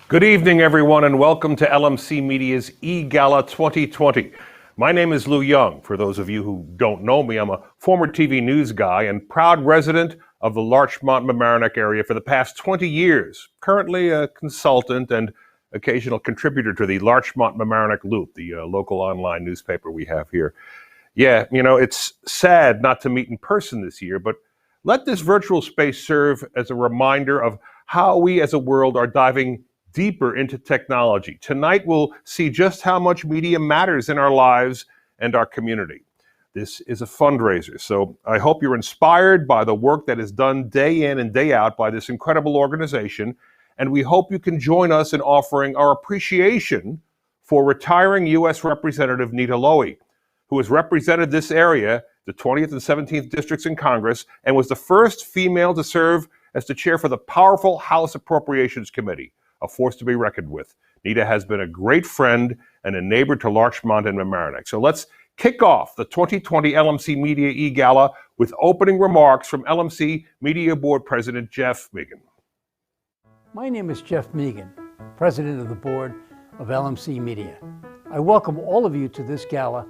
Good evening, everyone, and welcome to LMC Media's e-gala 2020. My name is Lou Young. For those of you who don't know me, I'm a former TV news guy and proud resident of the Larchmont-Mamaroneck area for the past 20 years. Currently a consultant and occasional contributor to the Larchmont-Mamaroneck Loop, the local online newspaper we have here. Yeah, it's sad not to meet in person this year, but let this virtual space serve as a reminder of how we as a world are diving deeper into technology. Tonight we'll see just how much media matters in our lives and our community. This is a fundraiser, so I hope you're inspired by the work that is done day in and day out by this incredible organization, and we hope you can join us in offering our appreciation for retiring U.S. Representative Nita Lowey, who has represented this area, the 20th and 17th districts in Congress, and was the first female to serve as the chair for the powerful House Appropriations Committee, a force to be reckoned with. Nita has been a great friend and a neighbor to Larchmont and Mamaroneck. So let's kick off the 2020 LMC Media e-gala with opening remarks from LMC Media Board President Jeff Megan. My name is Jeff Megan, President of the Board of LMC Media. I welcome all of you to this gala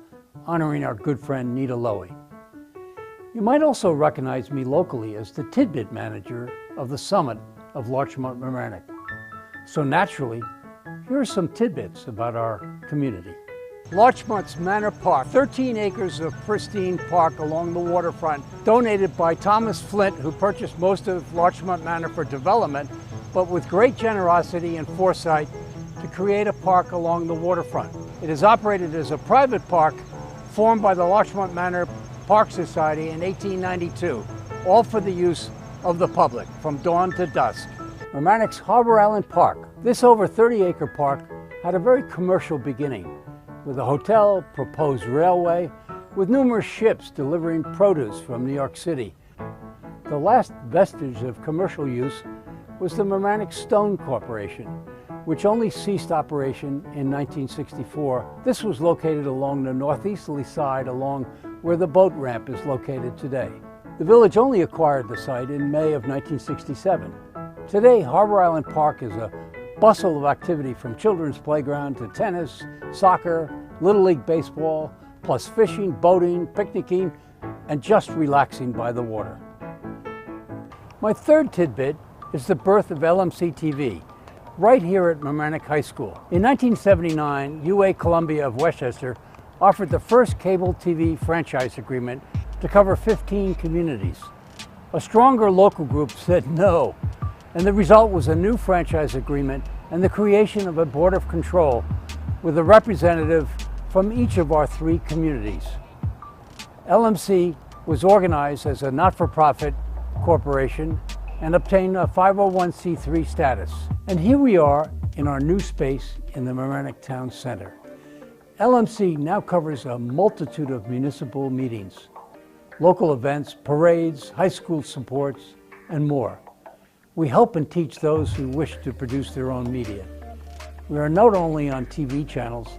honoring our good friend Nita Lowey. You might also recognize me locally as the tidbit manager of the Summit of Larchmont-Mamaroneck. So naturally, here are some tidbits about our community. Larchmont's Manor Park, 13 acres of pristine park along the waterfront, donated by Thomas Flint, who purchased most of Larchmont Manor for development, but with great generosity and foresight to create a park along the waterfront. It is operated as a private park formed by the Larchmont Manor Park Society in 1892, all for the use of the public from dawn to dusk. Mamaroneck's Harbor Island Park. This over 30-acre park had a very commercial beginning, with a hotel, proposed railway, with numerous ships delivering produce from New York City. The last vestige of commercial use was the Mamaroneck Stone Corporation, which only ceased operation in 1964. This was located along the northeasterly side along where the boat ramp is located today. The village only acquired the site in May of 1967. Today, Harbor Island Park is a bustle of activity from children's playground to tennis, soccer, Little League baseball, plus fishing, boating, picnicking, and just relaxing by the water. My third tidbit is the birth of LMC TV, right here at Mamaroneck High School. In 1979, UA Columbia of Westchester offered the first cable TV franchise agreement to cover 15 communities. A stronger local group said no, and the result was a new franchise agreement and the creation of a board of control with a representative from each of our 3 communities. LMC was organized as a not-for-profit corporation and obtained a 501c3 status. And here we are in our new space in the Mamaroneck Town Center. LMC now covers a multitude of municipal meetings, local events, parades, high school supports, and more. We help and teach those who wish to produce their own media. We are not only on TV channels,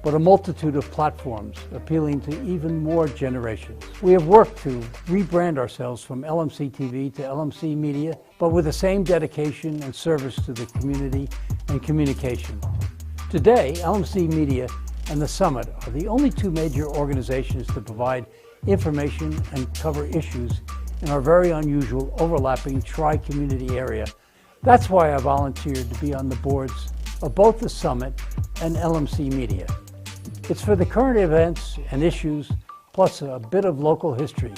but a multitude of platforms appealing to even more generations. We have worked to rebrand ourselves from LMC TV to LMC Media, but with the same dedication and service to the community and communication. Today, LMC Media and the Summit are the only 2 major organizations to provide information and cover issues in our very unusual overlapping tri-community area. That's why I volunteered to be on the boards of both the Summit and LMC Media. It's for the current events and issues, plus a bit of local history.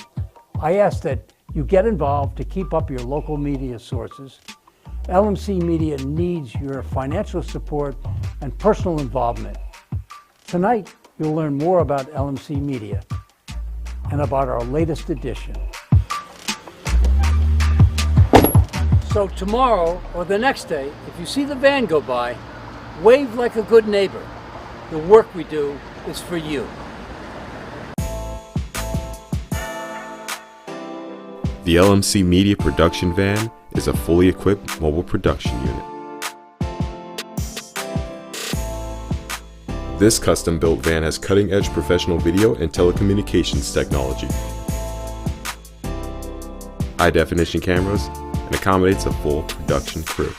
I ask that you get involved to keep up your local media sources. LMC Media needs your financial support and personal involvement. Tonight, you'll learn more about LMC Media and about our latest edition. So tomorrow or the next day, if you see the van go by, wave like a good neighbor. The work we do is for you. The LMC Media production van is a fully equipped mobile production unit. This custom-built van has cutting-edge professional video and telecommunications technology, high-definition cameras, and accommodates a full production crew.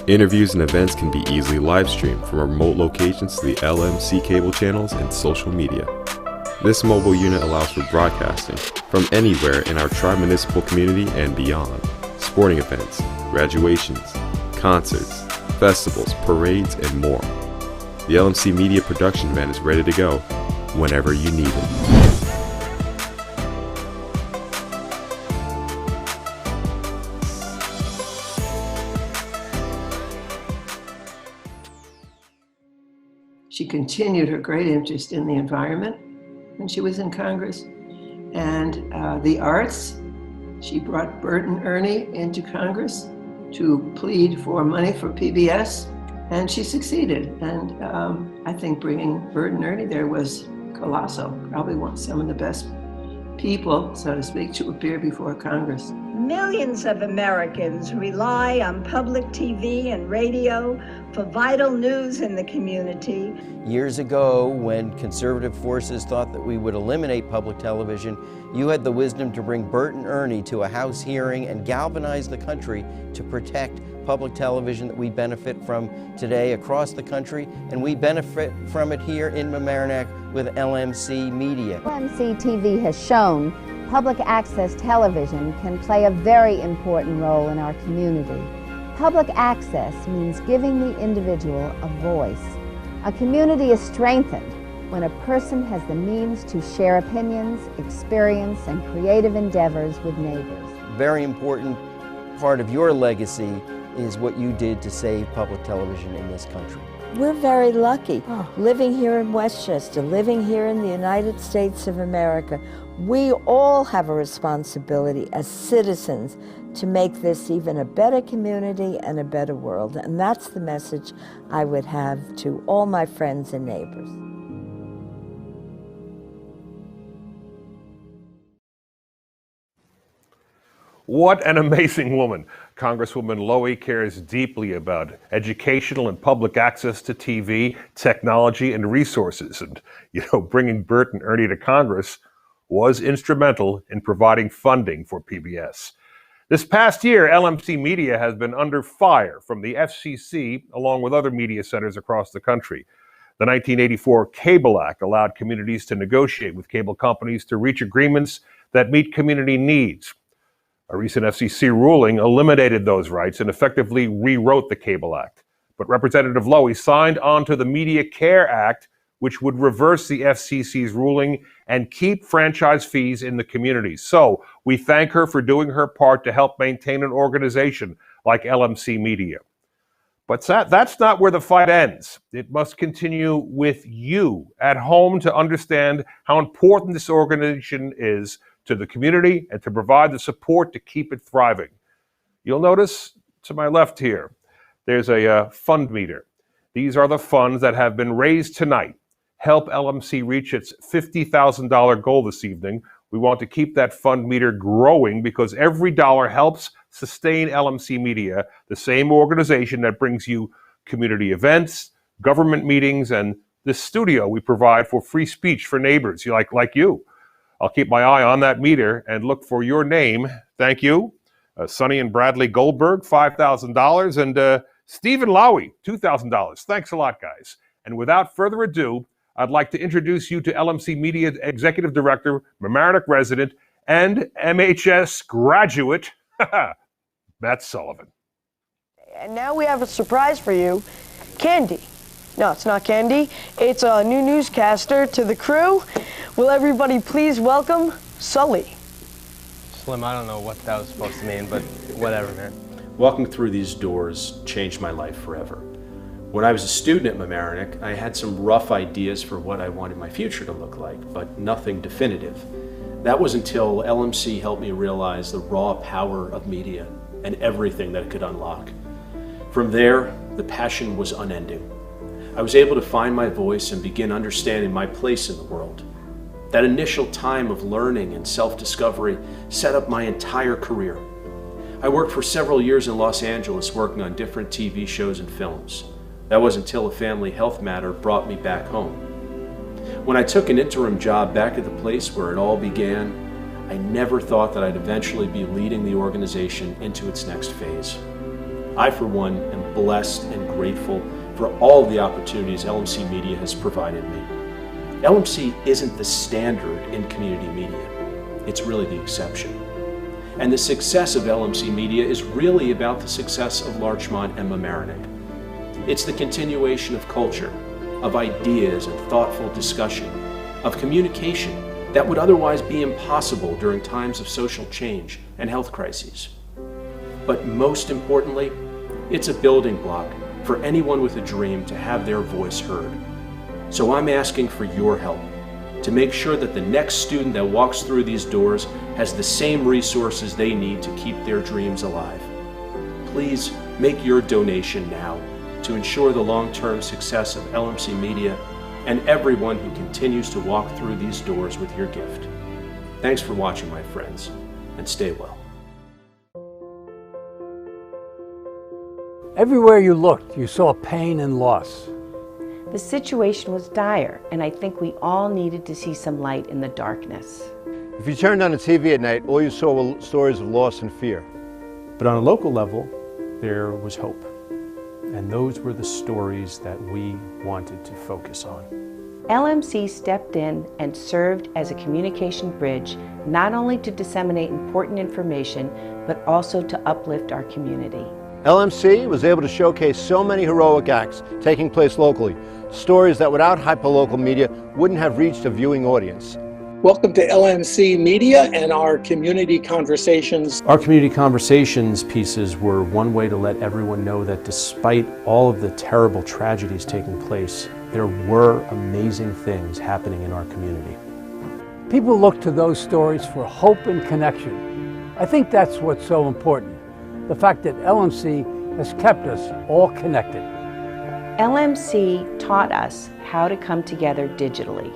Interviews and events can be easily live streamed from remote locations to the LMC cable channels and social media. This mobile unit allows for broadcasting from anywhere in our tri-municipal community and beyond. Sporting events, graduations, concerts, festivals, parades, and more. The LMC Media production van is ready to go whenever you need it. She continued her great interest in the environment when she was in Congress, and the arts. She brought Bert and Ernie into Congress to plead for money for PBS, and she succeeded. And I think bringing Bert and Ernie there was colossal. Probably some of the best people, so to speak, to appear before Congress. Millions of Americans rely on public TV and radio for vital news in the community. Years ago, when conservative forces thought that we would eliminate public television, you had the wisdom to bring Bert and Ernie to a House hearing and galvanize the country to protect public television that we benefit from today across the country, and we benefit from it here in Mamaroneck with LMC Media. LMC TV has shown public access television can play a very important role in our community. Public access means giving the individual a voice. A community is strengthened when a person has the means to share opinions, experience, and creative endeavors with neighbors. Very important part of your legacy is what you did to save public television in this country. We're very lucky living here in Westchester, living here in the United States of America. We all have a responsibility as citizens to make this even a better community and a better world. And that's the message I would have to all my friends and neighbors. What an amazing woman. Congresswoman Lowey cares deeply about educational and public access to TV, technology, and resources. And, bringing Bert and Ernie to Congress was instrumental in providing funding for PBS. This past year, LMC Media has been under fire from the FCC, along with other media centers across the country. The 1984 Cable Act allowed communities to negotiate with cable companies to reach agreements that meet community needs. A recent FCC ruling eliminated those rights and effectively rewrote the Cable Act. But Representative Lowey signed on to the Media Care Act, which would reverse the FCC's ruling and keep franchise fees in the communities. So we thank her for doing her part to help maintain an organization like LMC Media. But that's not where the fight ends. It must continue with you at home to understand how important this organization is to the community and to provide the support to keep it thriving. You'll notice to my left here, there's a fund meter. These are the funds that have been raised tonight. Help LMC reach its $50,000 goal this evening. We want to keep that fund meter growing because every dollar helps sustain LMC Media, the same organization that brings you community events, government meetings, and this studio we provide for free speech for neighbors like you. I'll keep my eye on that meter and look for your name. Thank you. Sonny and Bradley Goldberg, $5,000, and Stephen Lowey, $2,000. Thanks a lot, guys. And without further ado, I'd like to introduce you to LMC Media Executive Director, Mamaroneck resident, and MHS graduate, Matt Sullivan. And now we have a surprise for you, Candy. No, it's not Candy. It's a new newscaster to the crew. Will everybody please welcome Sully? Slim, I don't know what that was supposed to mean, but whatever, man. Walking through these doors changed my life forever. When I was a student at Mamaroneck, I had some rough ideas for what I wanted my future to look like, but nothing definitive. That was until LMC helped me realize the raw power of media and everything that it could unlock. From there, the passion was unending. I was able to find my voice and begin understanding my place in the world. That initial time of learning and self-discovery set up my entire career. I worked for several years in Los Angeles working on different TV shows and films. That was until a family health matter brought me back home. When I took an interim job back at the place where it all began, I never thought that I'd eventually be leading the organization into its next phase. I, for one, am blessed and grateful for all of the opportunities LMC Media has provided me. LMC isn't the standard in community media. It's really the exception. And the success of LMC Media is really about the success of Larchmont and Mamaroneck. It's the continuation of culture, of ideas and thoughtful discussion, of communication that would otherwise be impossible during times of social change and health crises. But most importantly, it's a building block for anyone with a dream to have their voice heard. So I'm asking for your help to make sure that the next student that walks through these doors has the same resources they need to keep their dreams alive. Please make your donation now to ensure the long-term success of LMC Media and everyone who continues to walk through these doors with your gift. Thanks for watching, my friends, and stay well. Everywhere you looked, you saw pain and loss. The situation was dire, and I think we all needed to see some light in the darkness. If you turned on the TV at night, all you saw were stories of loss and fear. But on a local level, there was hope. And those were the stories that we wanted to focus on. LMC stepped in and served as a communication bridge, not only to disseminate important information, but also to uplift our community. LMC was able to showcase so many heroic acts taking place locally, stories that without hyperlocal media wouldn't have reached a viewing audience. Welcome to LMC Media and our Community Conversations. Our Community Conversations pieces were one way to let everyone know that despite all of the terrible tragedies taking place, there were amazing things happening in our community. People look to those stories for hope and connection. I think that's what's so important. The fact that LMC has kept us all connected. LMC taught us how to come together digitally.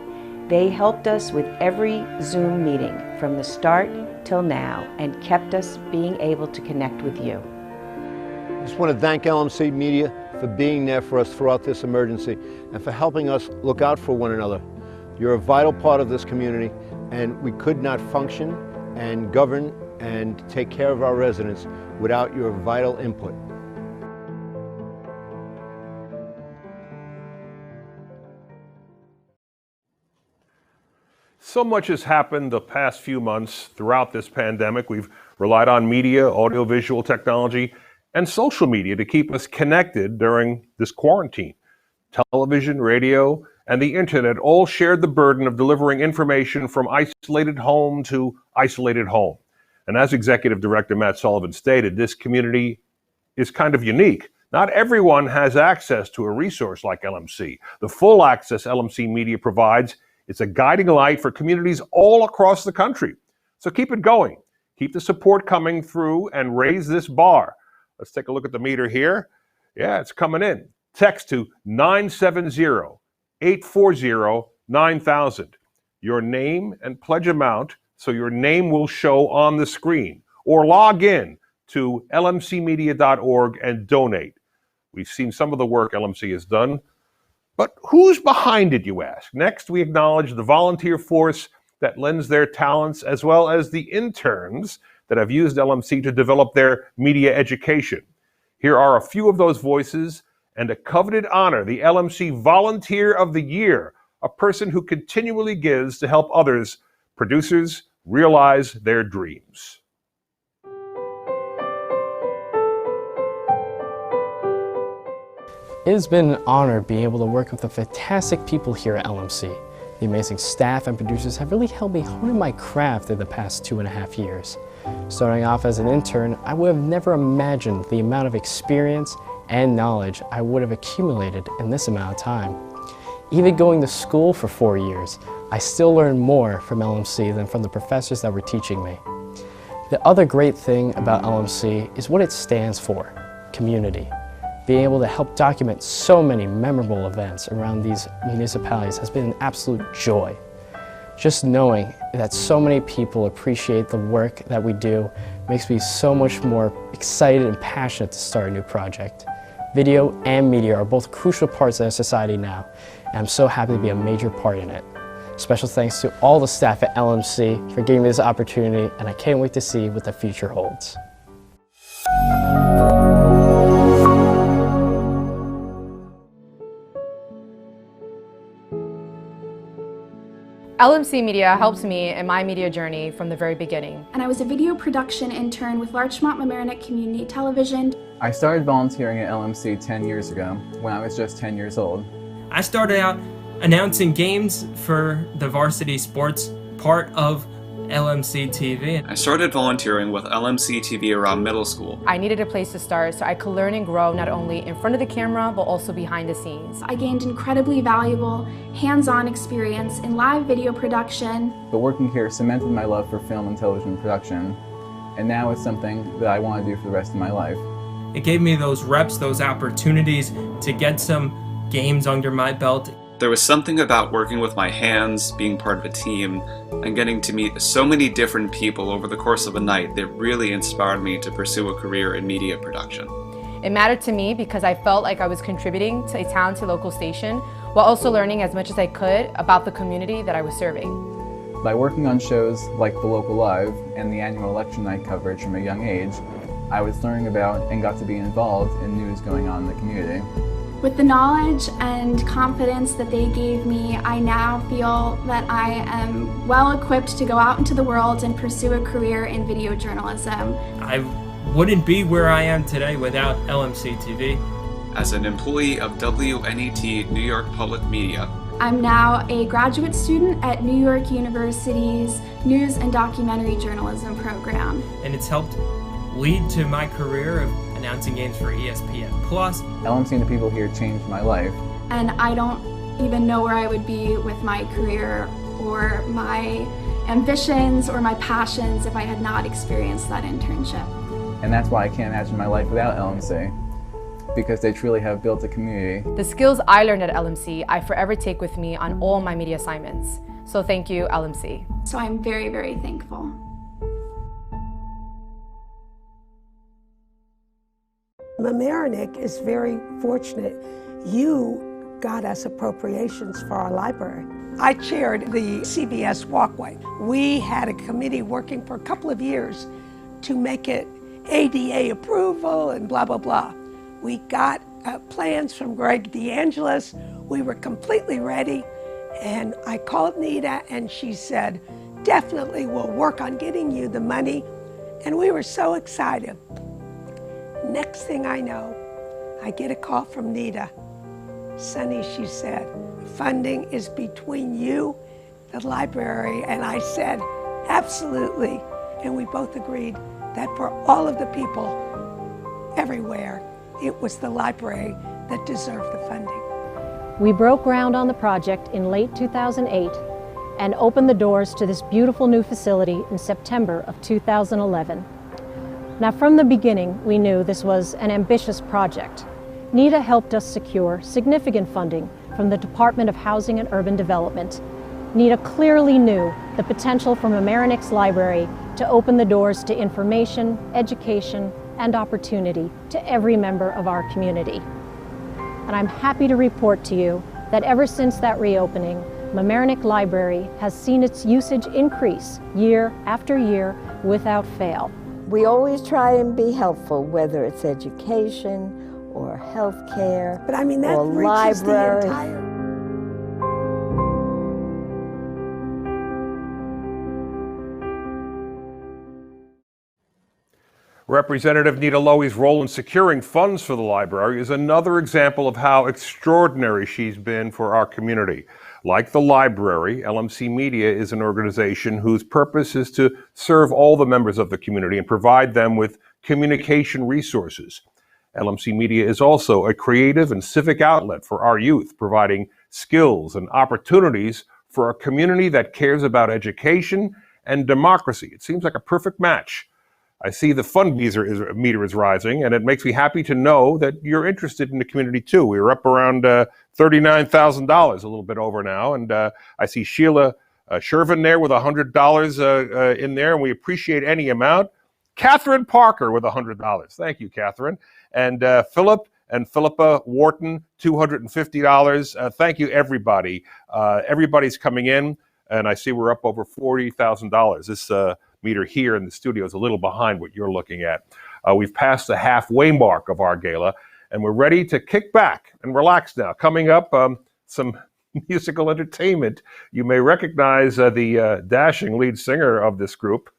They helped us with every Zoom meeting from the start till now and kept us being able to connect with you. I just want to thank LMC Media for being there for us throughout this emergency and for helping us look out for one another. You're a vital part of this community, and we could not function and govern and take care of our residents without your vital input. So much has happened the past few months throughout this pandemic. We've relied on media, audiovisual technology, and social media to keep us connected during this quarantine. Television, radio, and the internet all shared the burden of delivering information from isolated home to isolated home. And as Executive Director Matt Sullivan stated, this community is kind of unique. Not everyone has access to a resource like LMC. The full access LMC Media provides is a guiding light for communities all across the country. So keep it going. Keep the support coming through and raise this bar. Let's take a look at the meter here. Yeah, it's coming in. Text to 970-840-9000. Your name and pledge amount so your name will show on the screen. Or log in to lmcmedia.org and donate. We've seen some of the work LMC has done, but who's behind it, you ask? Next, we acknowledge the volunteer force that lends their talents, as well as the interns that have used LMC to develop their media education. Here are a few of those voices and a coveted honor, the LMC Volunteer of the Year, a person who continually gives to help others, producers, realize their dreams. It has been an honor being able to work with the fantastic people here at LMC. The amazing staff and producers have really helped me hone my craft through the past 2.5 years. Starting off as an intern, I would have never imagined the amount of experience and knowledge I would have accumulated in this amount of time. Even going to school for 4 years, I still learned more from LMC than from the professors that were teaching me. The other great thing about LMC is what it stands for, community. Being able to help document so many memorable events around these municipalities has been an absolute joy. Just knowing that so many people appreciate the work that we do makes me so much more excited and passionate to start a new project. Video and media are both crucial parts of our society now, and I'm so happy to be a major part in it. Special thanks to all the staff at LMC for giving me this opportunity, and I can't wait to see what the future holds. LMC Media helped me in my media journey from the very beginning. And I was a video production intern with Larchmont Mamaroneck Community Television. I started volunteering at LMC 10 years ago when I was just 10 years old. I started out announcing games for the varsity sports part of LMC TV. I started volunteering with LMC TV around middle school. I needed a place to start so I could learn and grow not only in front of the camera but also behind the scenes. I gained incredibly valuable hands-on experience in live video production. But working here cemented my love for film and television production, and now it's something that I want to do for the rest of my life. It gave me those reps, those opportunities to get some games under my belt. There was something about working with my hands, being part of a team, and getting to meet so many different people over the course of a night that really inspired me to pursue a career in media production. It mattered to me because I felt like I was contributing to a talented local station while also learning as much as I could about the community that I was serving. By working on shows like The Local Live and the annual election night coverage from a young age, I was learning about and got to be involved in news going on in the community. With the knowledge and confidence that they gave me, I now feel that I am well equipped to go out into the world and pursue a career in video journalism. I wouldn't be where I am today without LMC TV. As an employee of WNET New York Public Media, I'm now a graduate student at New York University's News and Documentary Journalism program. And it's helped lead to my career of announcing games for ESPN+. LMC and the people here changed my life. And I don't even know where I would be with my career or my ambitions or my passions if I had not experienced that internship. And that's why I can't imagine my life without LMC, because they truly have built a community. The skills I learned at LMC, I forever take with me on all my media assignments. So thank you, LMC. So I'm very, very thankful. Mamaroneck is very fortunate. You got us appropriations for our library. I chaired the CBS walkway. We had a committee working for a couple of years to make it ADA approval and blah, blah, blah. We got plans from Greg DeAngelis. We were completely ready. And I called Nita and she said, definitely we'll work on getting you the money. And we were so excited. Next thing I know, I get a call from Nita. Sonny, she said, funding is between you, the library, and I said, absolutely. And we both agreed that for all of the people everywhere, it was the library that deserved the funding. We broke ground on the project in late 2008 and opened the doors to this beautiful new facility in September of 2011. Now, from the beginning, we knew this was an ambitious project. Nita helped us secure significant funding from the Department of Housing and Urban Development. Nita clearly knew the potential for Mamaroneck's library to open the doors to information, education, and opportunity to every member of our community. And I'm happy to report to you that ever since that reopening, Mamaroneck Library has seen its usage increase year after year without fail. We always try and be helpful, whether it's education or health care but I mean, that or reaches library. The entire... Representative Nita Lowey's role in securing funds for the library is another example of how extraordinary she's been for our community. Like the library, LMC Media is an organization whose purpose is to serve all the members of the community and provide them with communication resources. LMC Media is also a creative and civic outlet for our youth, providing skills and opportunities for a community that cares about education and democracy. It seems like a perfect match. I see the fund meter is rising, and it makes me happy to know that you're interested in the community too. We were up around $39,000, a little bit over now, and I see Sheila Shervin there with $100 in there, and we appreciate any amount. Catherine Parker with $100. Thank you, Catherine. And Philip and Philippa Wharton, $250. Thank you, everybody. Everybody's coming in, and I see we're up over $40,000. This meter here in the studio is a little behind what you're looking at. We've passed the halfway mark of our gala, and we're ready to kick back and relax now. Coming up, some musical entertainment. You may recognize the dashing lead singer of this group.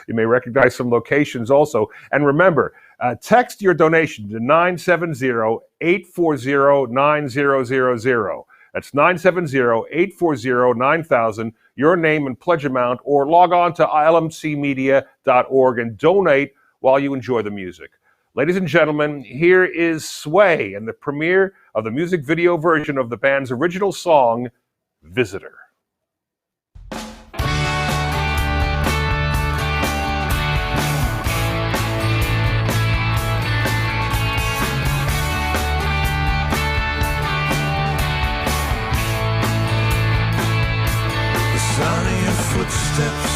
You may recognize some locations also. And remember, text your donation to 970-840-9000. That's 970-840-9000, your name and pledge amount, or log on to lmcmedia.org and donate while you enjoy the music. Ladies and gentlemen, here is Sway and the premiere of the music video version of the band's original song, Visitor. Sound of your footsteps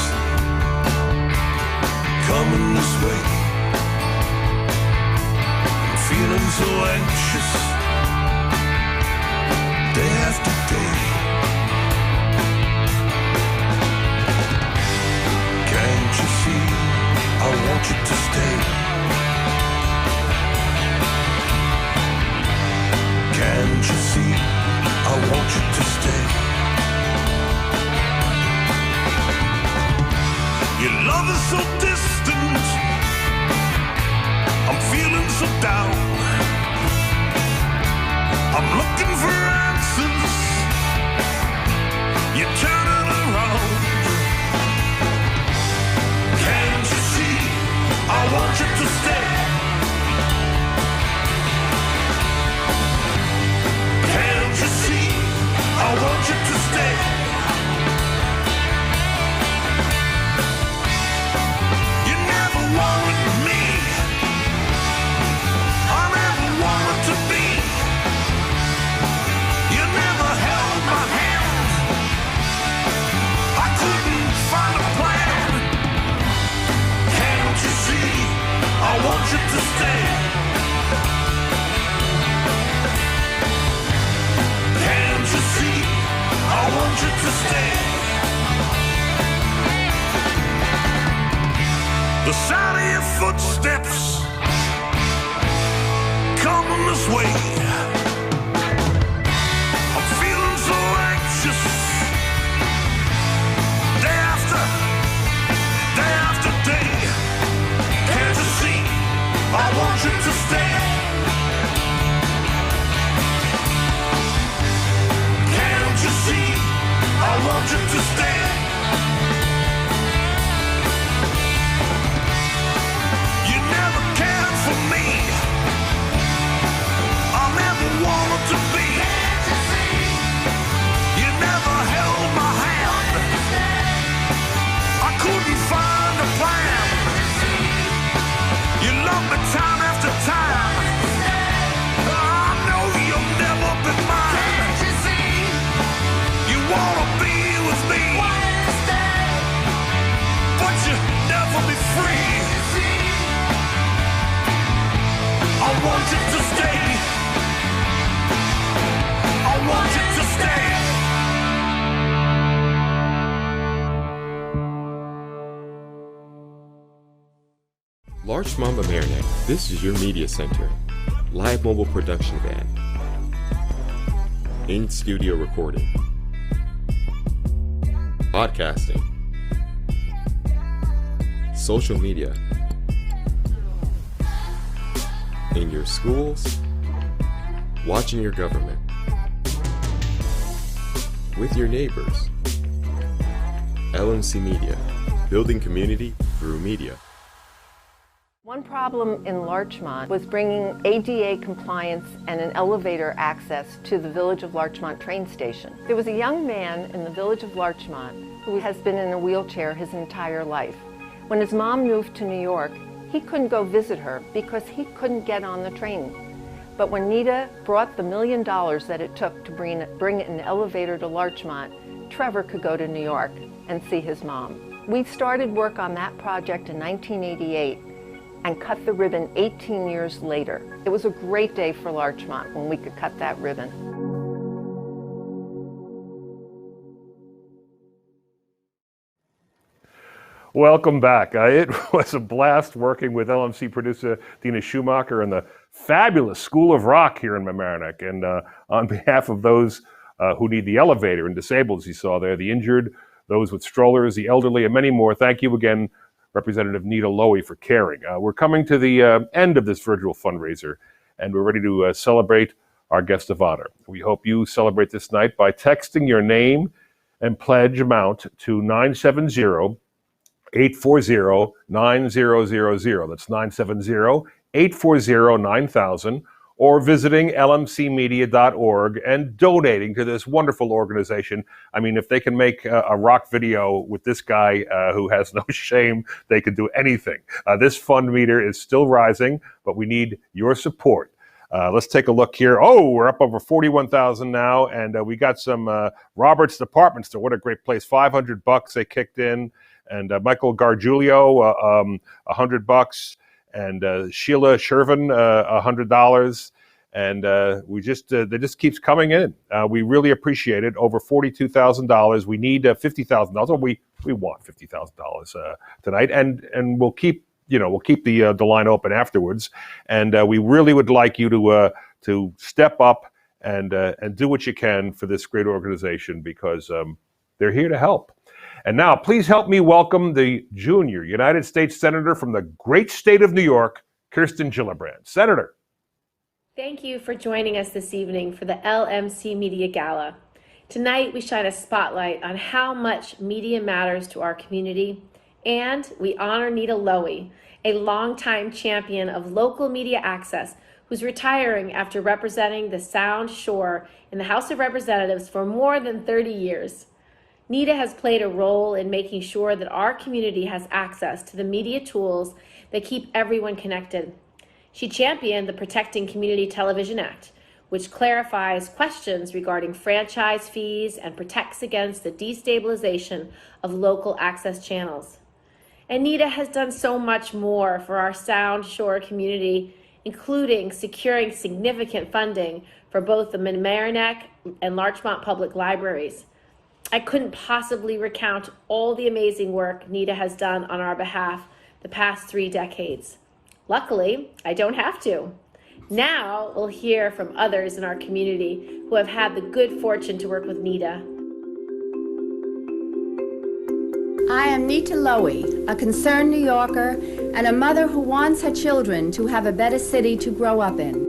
coming this way. I'm feeling so anxious day after day. Can't you see I want you to stay? Can't you see I want you to stay? Your love is so distant, I'm feeling so down. I'm looking for answers, you're turning around. Can't you see, I want you to stay. Can't you see, I want you to stay. Wanted me, I never wanted to be. You never held my hand, I couldn't find a plan. Can't you see, I want you to stay. Can't you see, I want you to stay. The sound of your footsteps coming this way. I'm feeling so anxious day after day. Can't you see, I want you to stay. Can't you see, I want you to stay. Wanted to be. You never held my hand, I couldn't find a plan. You loved me time after time, I know you'll never be mine. You wanna be with me, but you'll never be free. I want you to stay. I want you to stay. Larchmont Mamaroneck, this is your media center. Live mobile production van. In-studio recording. Podcasting. Social media. In your schools. Watching your government. With your neighbors. LMC Media, building community through media. One problem in Larchmont was bringing ADA compliance and an elevator access to the Village of Larchmont train station. There was a young man in the Village of Larchmont who has been in a wheelchair his entire life. When his mom moved to New York, he couldn't go visit her because he couldn't get on the train. But when Nita brought the $1 million that it took to bring an elevator to Larchmont, Trevor could go to New York and see his mom. We started work on that project in 1988 and cut the ribbon 18 years later. It was a great day for Larchmont when we could cut that ribbon. Welcome back. It was a blast working with LMC producer Dina Schumacher and the fabulous School of Rock here in Mamaroneck. And on behalf of those who need the elevator, and disabled, as you saw there, the injured, those with strollers, the elderly, and many more. Thank you again, Representative Nita Lowey, for caring. We're coming to the end of this virtual fundraiser, and we're ready to celebrate our guest of honor. We hope you celebrate this night by texting your name and pledge amount to 970-840-9000. That's 970-840-9000, or visiting lmcmedia.org and donating to this wonderful organization. I mean, if they can make a rock video with this guy who has no shame, they can do anything. This fund meter is still rising, but we need your support. Let's take a look here. Oh, we're up over 41,000 now, and we got some Roberts Department Store. What a great place! $500 they kicked in, and Michael Gargiulio, $100, and Sheila Shervin, $100, and we just they just keeps coming in. We really appreciate it. Over $42,000. We need $50,000. We want $50,000 tonight, and we'll keep. We'll keep the line open afterwards, and we really would like you to step up and do what you can for this great organization, because they're here to help. And now, please help me welcome the junior United States Senator from the great state of New York, Kirsten Gillibrand. Senator. Thank you for joining us this evening for the LMC Media Gala. Tonight, we shine a spotlight on how much media matters to our community, and we honor Nita Lowey, a longtime champion of local media access who's retiring after representing the Sound Shore in the House of Representatives for more than 30 years. Nita has played a role in making sure that our community has access to the media tools that keep everyone connected. She championed the Protecting Community Television Act, which clarifies questions regarding franchise fees and protects against the destabilization of local access channels. And Nita has done so much more for our Sound Shore community, including securing significant funding for both the Mamaroneck and Larchmont Public Libraries. I couldn't possibly recount all the amazing work Nita has done on our behalf the past 3 decades. Luckily, I don't have to. Now we'll hear from others in our community who have had the good fortune to work with Nita. I am Nita Lowey, a concerned New Yorker and a mother who wants her children to have a better city to grow up in.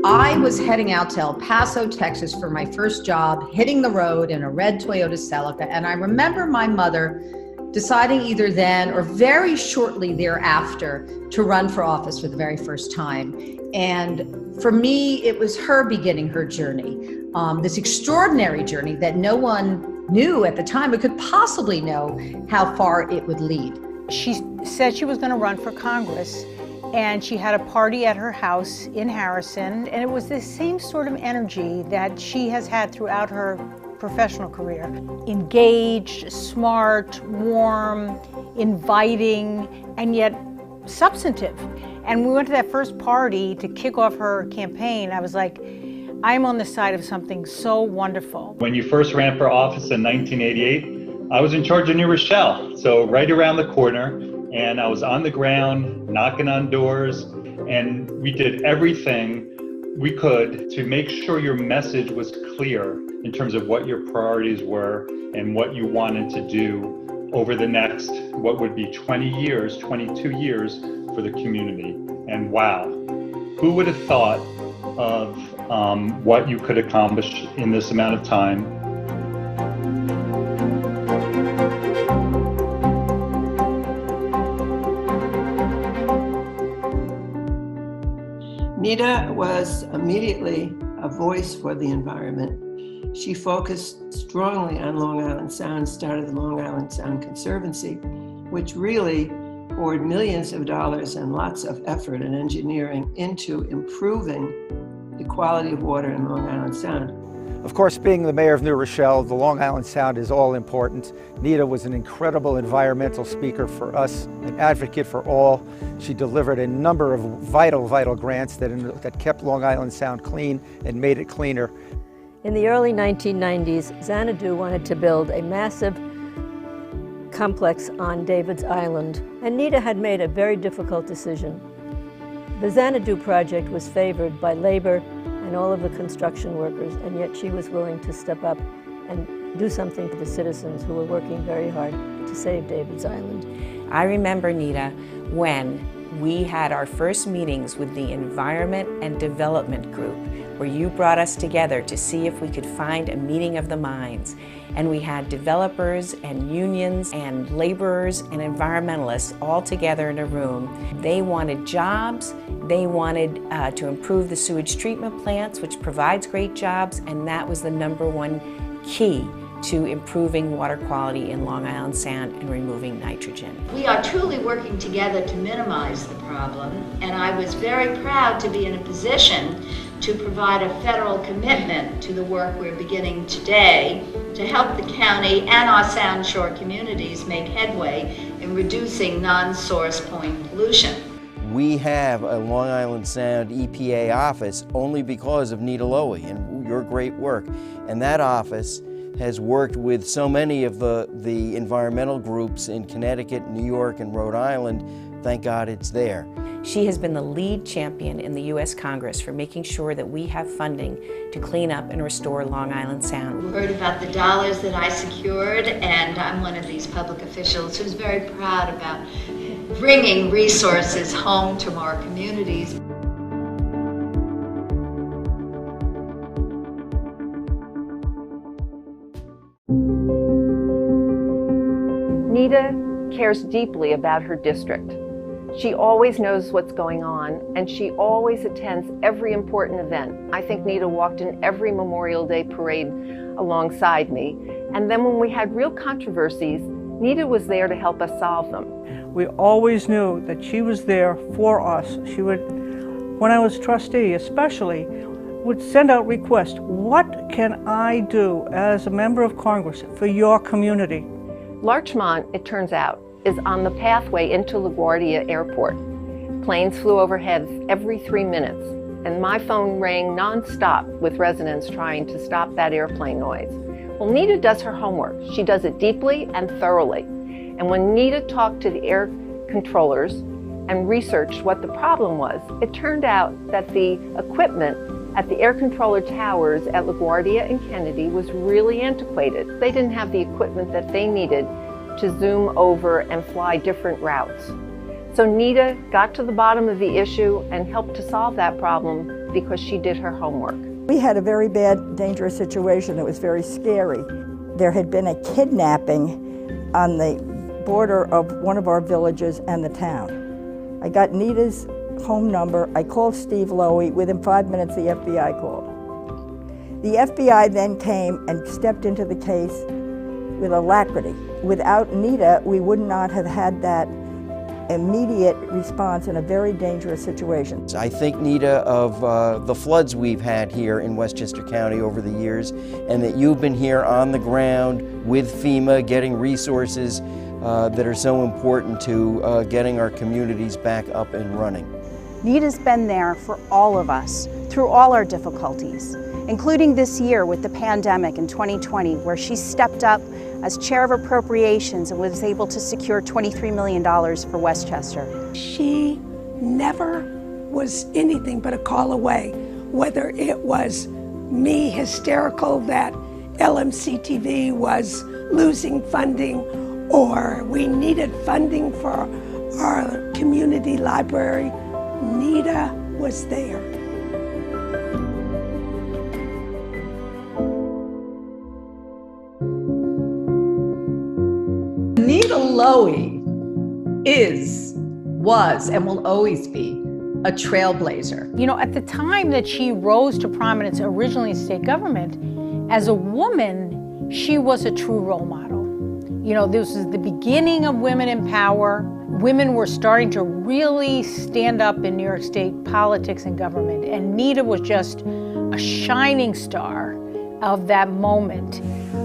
I was heading out to El Paso, Texas for my first job, hitting the road in a red Toyota Celica, and I remember my mother deciding either then or very shortly thereafter to run for office for the very first time. And for me, it was her beginning her journey, this extraordinary journey that no one knew at the time, but could possibly know how far it would lead. She said she was going to run for Congress, and she had a party at her house in Harrison, and it was the same sort of energy that she has had throughout her professional career. Engaged, smart, warm, inviting, and yet substantive. And we went to that first party to kick off her campaign. I was like, I'm on the side of something so wonderful. When you first ran for office in 1988, I was in charge of New Rochelle, so right around the corner, and I was on the ground, knocking on doors, and we did everything we could to make sure your message was clear in terms of what your priorities were and what you wanted to do over the next, what would be 20 years, 22 years for the community. And wow, who would have thought of what you could accomplish in this amount of time? Nita was immediately a voice for the environment. She focused strongly on Long Island Sound, started the Long Island Sound Conservancy, which really poured millions of dollars and lots of effort and engineering into improving the quality of water in Long Island Sound. Of course, being the mayor of New Rochelle, the Long Island Sound is all important. Nita was an incredible environmental speaker for us, an advocate for all. She delivered a number of vital grants that kept Long Island Sound clean and made it cleaner. In the early 1990s, Xanadu wanted to build a massive complex on David's Island, and Nita had made a very difficult decision. The Xanadu project was favored by labor and all of the construction workers, and yet she was willing to step up and do something for the citizens who were working very hard to save David's Island. I remember, Nita, when we had our first meetings with the Environment and Development Group, where you brought us together to see if we could find a meeting of the minds. And we had developers and unions and laborers and environmentalists all together in a room. They wanted jobs, they wanted to improve the sewage treatment plants, which provides great jobs, and that was the #1 key to improving water quality in Long Island Sound and removing nitrogen. We are truly working together to minimize the problem, and I was very proud to be in a position to provide a federal commitment to the work we're beginning today to help the county and our Sound Shore communities make headway in reducing non-source point pollution. We have a Long Island Sound EPA office only because of Nita Lowey and your great work. And that office has worked with so many of the environmental groups in Connecticut, New York, and Rhode Island. Thank God it's there. She has been the lead champion in the U.S. Congress for making sure that we have funding to clean up and restore Long Island Sound. We heard about the dollars that I secured, and I'm one of these public officials who's very proud about bringing resources home to our communities. Nita cares deeply about her district. She always knows what's going on, and she always attends every important event. I think Nita walked in every Memorial Day parade alongside me. And then when we had real controversies, Nita was there to help us solve them. We always knew that she was there for us. She would, when I was trustee especially, would send out requests. What can I do as a member of Congress for your community? Larchmont, it turns out, is on the pathway into LaGuardia Airport. Planes flew overhead every 3 minutes, and my phone rang non-stop with residents trying to stop that airplane noise. Well, Nita does her homework. She does it deeply and thoroughly. And when Nita talked to the air controllers and researched what the problem was, it turned out that the equipment at the air controller towers at LaGuardia and Kennedy was really antiquated. They didn't have the equipment that they needed to zoom over and fly different routes. So Nita got to the bottom of the issue and helped to solve that problem because she did her homework. We had a very bad, dangerous situation that was very scary. There had been a kidnapping on the border of one of our villages and the town. I got Nita's home number. I called Steve Lowey. Within 5 minutes, the FBI called. The FBI then came and stepped into the case with alacrity. Without Nita, we would not have had that immediate response in a very dangerous situation. I think, Nita, of the floods we've had here in Westchester County over the years, and that you've been here on the ground with FEMA getting resources that are so important to getting our communities back up and running. Nita's been there for all of us through all our difficulties, including this year with the pandemic in 2020, where she stepped up as chair of appropriations and was able to secure $23 million for Westchester. She never was anything but a call away, whether it was me hysterical that LMC TV was losing funding, or we needed funding for our community library. Nita was there. Nita Lowey was, and will always be a trailblazer. You know, at the time that she rose to prominence originally in state government, as a woman, she was a true role model. You know, this is the beginning of Women in Power. Women were starting to really stand up in New York State politics and government, and Nita was just a shining star of that moment.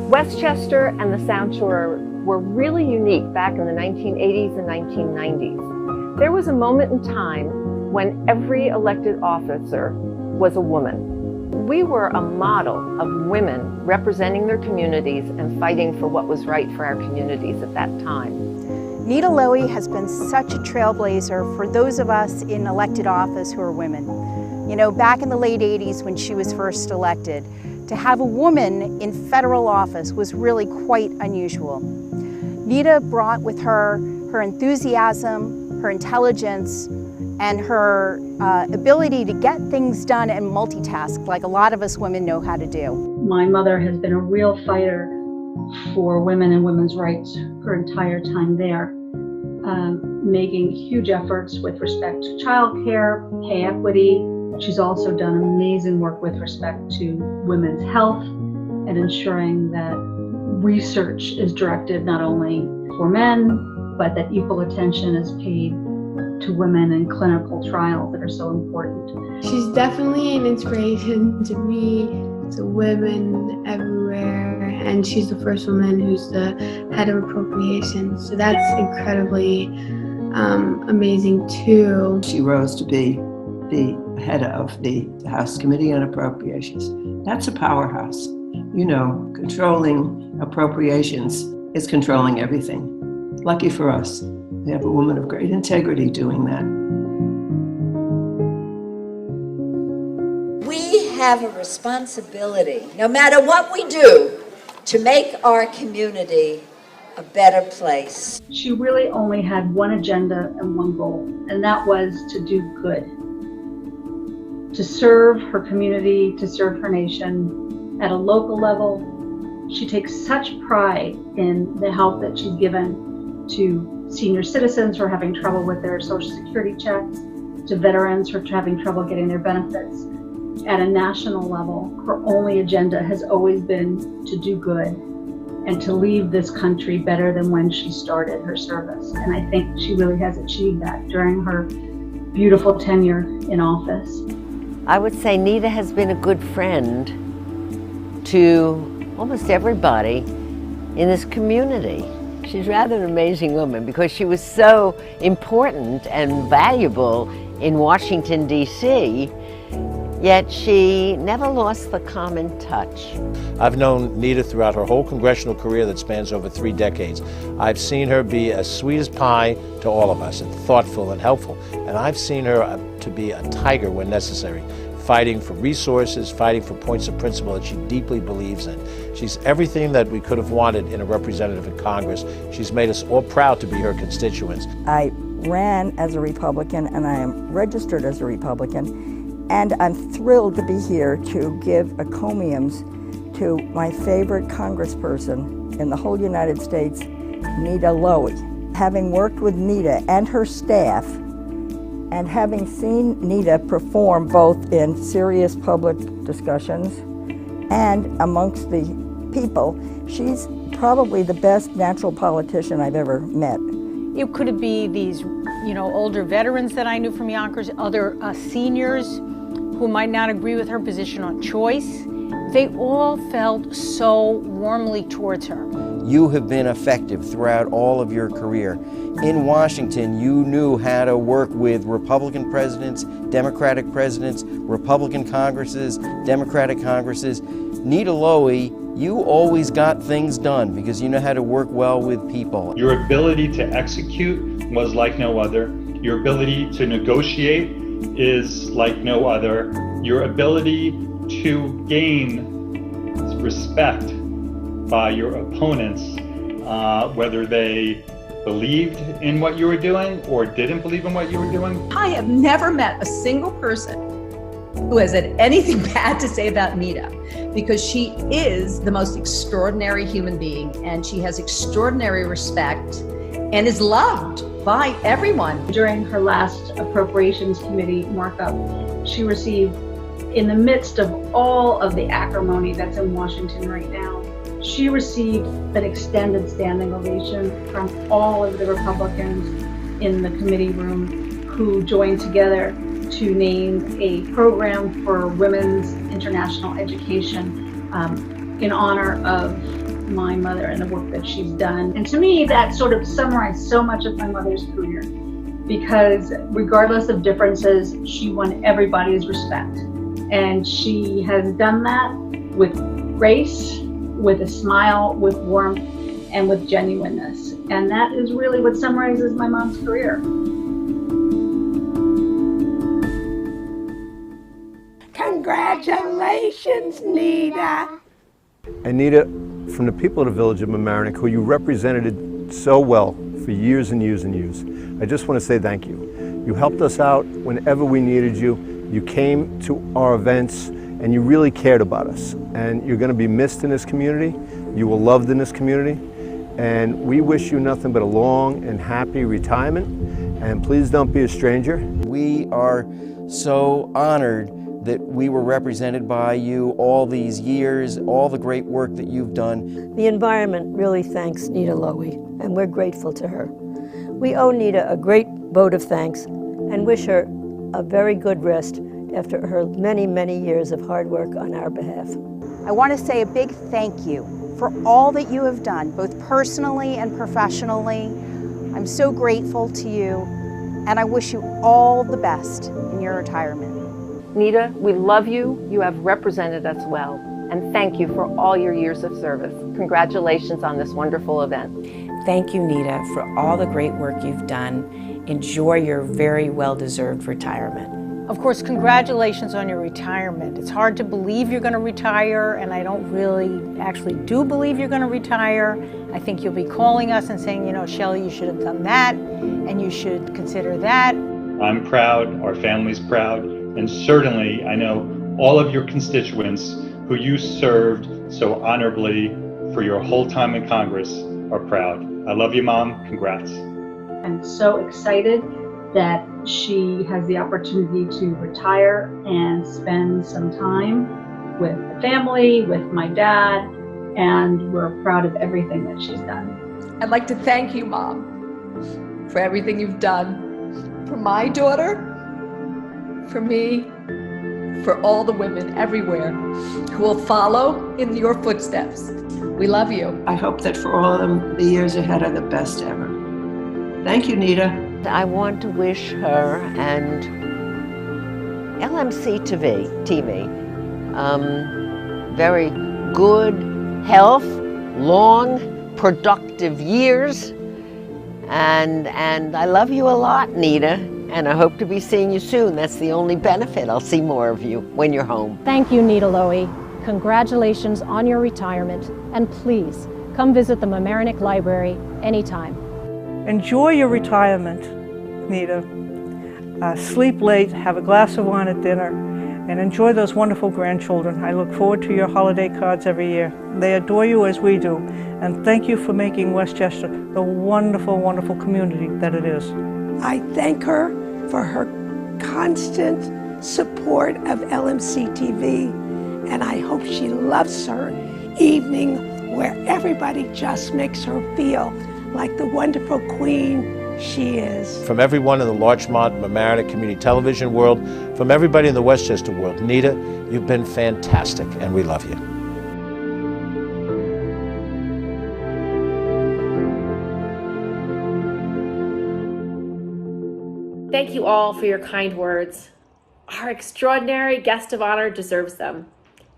Westchester and the Sound Shore were really unique back in the 1980s and 1990s. There was a moment in time when every elected officer was a woman. We were a model of women representing their communities and fighting for what was right for our communities at that time. Nita Lowey has been such a trailblazer for those of us in elected office who are women. You know, back in the late 80s when she was first elected, to have a woman in federal office was really quite unusual. Nita brought with her her enthusiasm, her intelligence, and her ability to get things done and multitask like a lot of us women know how to do. My mother has been a real fighter for women and women's rights her entire time there, making huge efforts with respect to childcare, pay equity. She's also done amazing work with respect to women's health and ensuring that research is directed not only for men, but that equal attention is paid to women in clinical trials that are so important. She's definitely an inspiration to me, to women everywhere, and she's the first woman who's the head of appropriations, so that's incredibly amazing too. She rose to be the head of the House Committee on Appropriations. That's a powerhouse. You know, controlling appropriations is controlling everything. Lucky for us, we have a woman of great integrity doing that. We have a responsibility, no matter what we do, to make our community a better place. She really only had one agenda and one goal, and that was to do good, to serve her community, to serve her nation at a local level. She takes such pride in the help that she's given to senior citizens who are having trouble with their Social Security checks, to veterans who are having trouble getting their benefits. At a national level, her only agenda has always been to do good and to leave this country better than when she started her service. And I think she really has achieved that during her beautiful tenure in office. I would say Nita has been a good friend to almost everybody in this community. She's rather an amazing woman because she was so important and valuable in Washington, D.C., yet she never lost the common touch. I've known Nita throughout her whole congressional career that spans over 3 decades. I've seen her be as sweet as pie to all of us and thoughtful and helpful. And I've seen her to be a tiger when necessary, fighting for resources, fighting for points of principle that she deeply believes in. She's everything that we could have wanted in a representative in Congress. She's made us all proud to be her constituents. I ran as a Republican and I am registered as a Republican. And I'm thrilled to be here to give encomiums to my favorite congressperson in the whole United States, Nita Lowey. Having worked with Nita and her staff, and having seen Nita perform both in serious public discussions and amongst the people, she's probably the best natural politician I've ever met. It could be these, older veterans that I knew from Yonkers, other seniors who might not agree with her position on choice. They all felt so warmly towards her. You have been effective throughout all of your career. In Washington, you knew how to work with Republican presidents, Democratic presidents, Republican Congresses, Democratic Congresses. Nita Lowey, you always got things done because you know how to work well with people. Your ability to execute was like no other. Your ability to negotiate is like no other. Your ability to gain respect by your opponents, whether they believed in what you were doing or didn't believe in what you were doing. I have never met a single person who has had anything bad to say about Nita, because she is the most extraordinary human being and she has extraordinary respect and is loved by everyone. During her last Appropriations Committee markup, she received, in the midst of all of the acrimony that's in Washington right now, she received an extended standing ovation from all of the Republicans in the committee room who joined together to name a program for women's international education in honor of my mother and the work that she's done. And to me, that sort of summarized so much of my mother's career, because regardless of differences, she won everybody's respect. And she has done that with grace, with a smile, with warmth, and with genuineness. And that is really what summarizes my mom's career. Congratulations, Nita. And Nita, from the people of the village of Mamaroneck, who you represented so well for years and years and years, I just want to say thank you. You helped us out whenever we needed you. You came to our events and you really cared about us. And you're going to be missed in this community. You were loved in this community. And we wish you nothing but a long and happy retirement. And please don't be a stranger. We are so honored that we were represented by you all these years, all the great work that you've done. The environment really thanks Nita Lowey, and we're grateful to her. We owe Nita a great vote of thanks and wish her a very good rest after her many, many years of hard work on our behalf. I want to say a big thank you for all that you have done, both personally and professionally. I'm so grateful to you, and I wish you all the best in your retirement. Nita, we love you. You have represented us well. And thank you for all your years of service. Congratulations on this wonderful event. Thank you, Nita, for all the great work you've done. Enjoy your very well-deserved retirement. Of course, congratulations on your retirement. It's hard to believe you're going to retire, and I don't really actually do believe you're going to retire. I think you'll be calling us and saying, you know, Shelley, you should have done that, and you should consider that. I'm proud, our family's proud, and certainly I know all of your constituents who you served so honorably for your whole time in Congress are proud. I love you, Mom. Congrats. I'm so excited that she has the opportunity to retire and spend some time with the family, with my dad, and we're proud of everything that she's done. I'd like to thank you, Mom, for everything you've done for my daughter, for me, for all the women everywhere who will follow in your footsteps. We love you. I hope that for all of them, the years ahead are the best ever. Thank you, Nita. I want to wish her and LMC TV very good health, long, productive years, and I love you a lot, Nita. And I hope to be seeing you soon. That's the only benefit. I'll see more of you when you're home. Thank you, Nita Lowey. Congratulations on your retirement. And please, come visit the Mamaroneck Library anytime. Enjoy your retirement, Nita. Sleep late, have a glass of wine at dinner, and enjoy those wonderful grandchildren. I look forward to your holiday cards every year. They adore you as we do. And thank you for making Westchester the wonderful, wonderful community that it is. I thank her for her constant support of LMC TV, and I hope she loves her evening where everybody just makes her feel like the wonderful queen she is. From everyone in the Larchmont, Mamaroneck community television world, from everybody in the Westchester world, Nita, you've been fantastic, and we love you. Thank you all for your kind words. Our extraordinary guest of honor deserves them.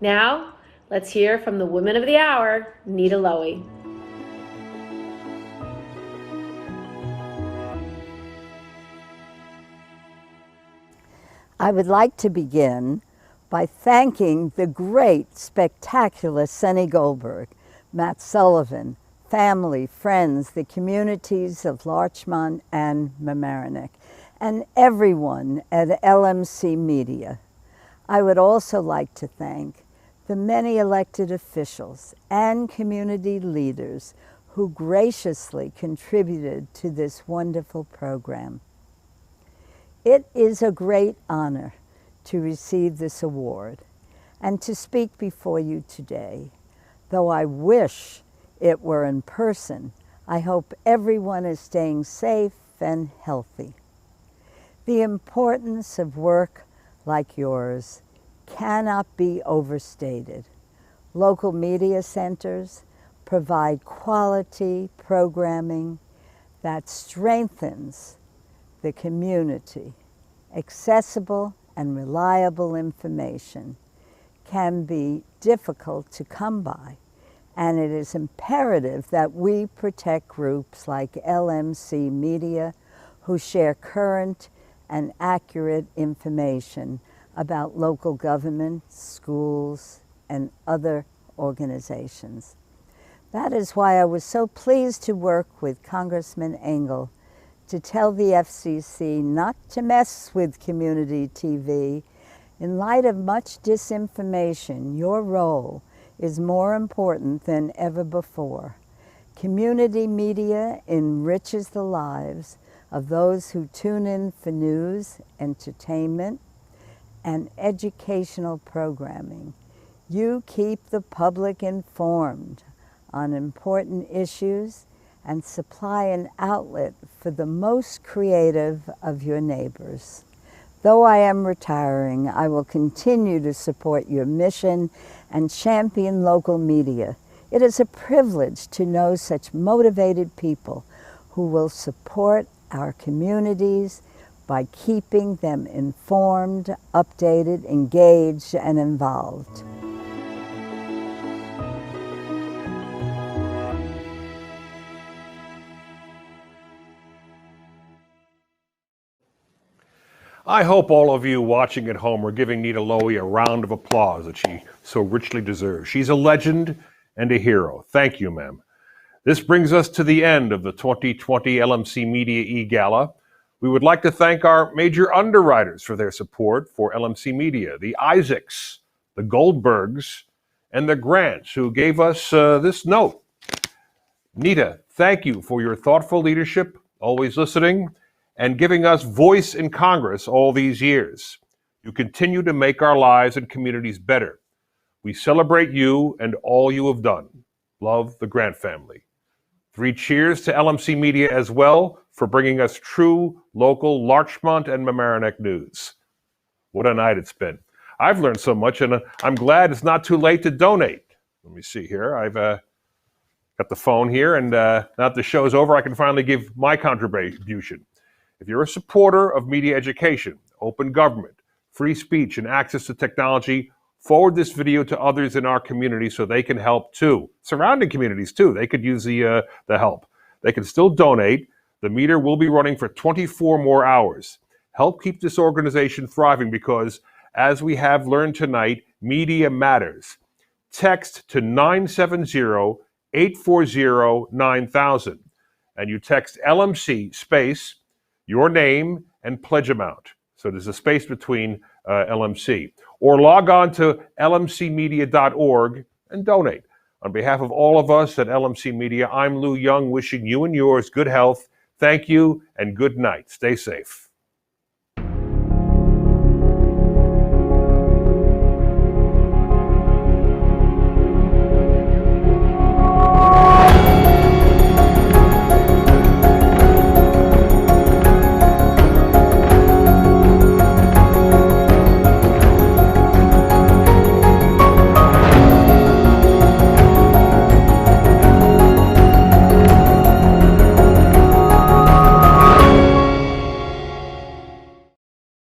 Now, let's hear from the woman of the hour, Nita Lowey. I would like to begin by thanking the great, spectacular Senny Goldberg, Matt Sullivan, family, friends, the communities of Larchmont and Mamaroneck, and everyone at LMC Media. I would also like to thank the many elected officials and community leaders who graciously contributed to this wonderful program. It is a great honor to receive this award and to speak before you today. Though I wish it were in person, I hope everyone is staying safe and healthy. The importance of work like yours cannot be overstated. Local media centers provide quality programming that strengthens the community. Accessible and reliable information can be difficult to come by, and it is imperative that we protect groups like LMC Media, who share current and accurate information about local government, schools, and other organizations. That is why I was so pleased to work with Congressman Engel to tell the FCC not to mess with community TV. In light of much disinformation, your role is more important than ever before. Community media enriches the lives of those who tune in for news, entertainment, and educational programming. You keep the public informed on important issues and supply an outlet for the most creative of your neighbors. Though I am retiring, I will continue to support your mission and champion local media. It is a privilege to know such motivated people who will support our communities by keeping them informed, updated, engaged, and involved. I hope all of you watching at home are giving Nita Lowey a round of applause that she so richly deserves. She's a legend and a hero. Thank you, ma'am. This brings us to the end of the 2020 LMC Media e-gala. We would like to thank our major underwriters for their support for LMC Media, the Isaacs, the Goldbergs, and the Grants, who gave us this note. Nita, thank you for your thoughtful leadership, always listening, and giving us voice in Congress all these years. You continue to make our lives and communities better. We celebrate you and all you have done. Love, the Grant family. 3 cheers to LMC Media as well for bringing us true local Larchmont and Mamaroneck news. What a night it's been. I've learned so much, and I'm glad it's not too late to donate. Let me see here. I've got the phone here, and now that the show's over, I can finally give my contribution. If you're a supporter of media education, open government, free speech, and access to technology, forward this video to others in our community so they can help too. Surrounding communities too, they could use the help. They can still donate. The meter will be running for 24 more hours. Help keep this organization thriving because, as we have learned tonight, media matters. Text to 970-840-9000, and you text LMC space your name and pledge amount. So there's a space between LMC. Or log on to lmcmedia.org and donate. On behalf of all of us at LMC Media, I'm Lou Young, wishing you and yours good health. Thank you and good night. Stay safe.